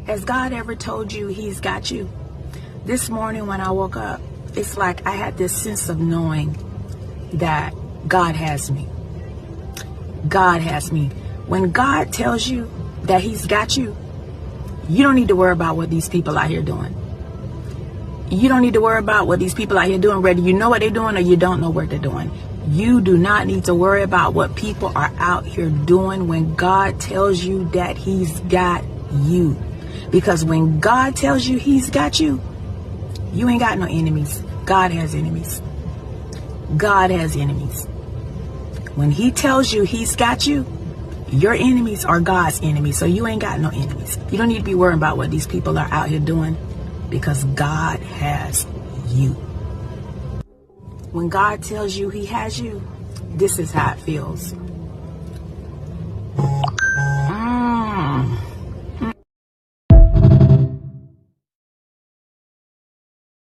Has God ever told you he's got you? This morning when I woke up, it's like I had this sense of knowing that God has me. God has me. When God tells you that he's got you, you don't need to worry about what these people out here doing. You don't need to worry about what these people out here doing, whether you know what they're doing or you don't know what they're doing. You do not need to worry about what people are out here doing when God tells you that he's got you. Because when God tells you he's got you, you ain't got no enemies. God has enemies. God has enemies. When he tells you he's got you, your enemies are God's enemies. So you ain't got no enemies. You don't need to be worrying about what these people are out here doing because God has you. When God tells you he has you, this is how it feels.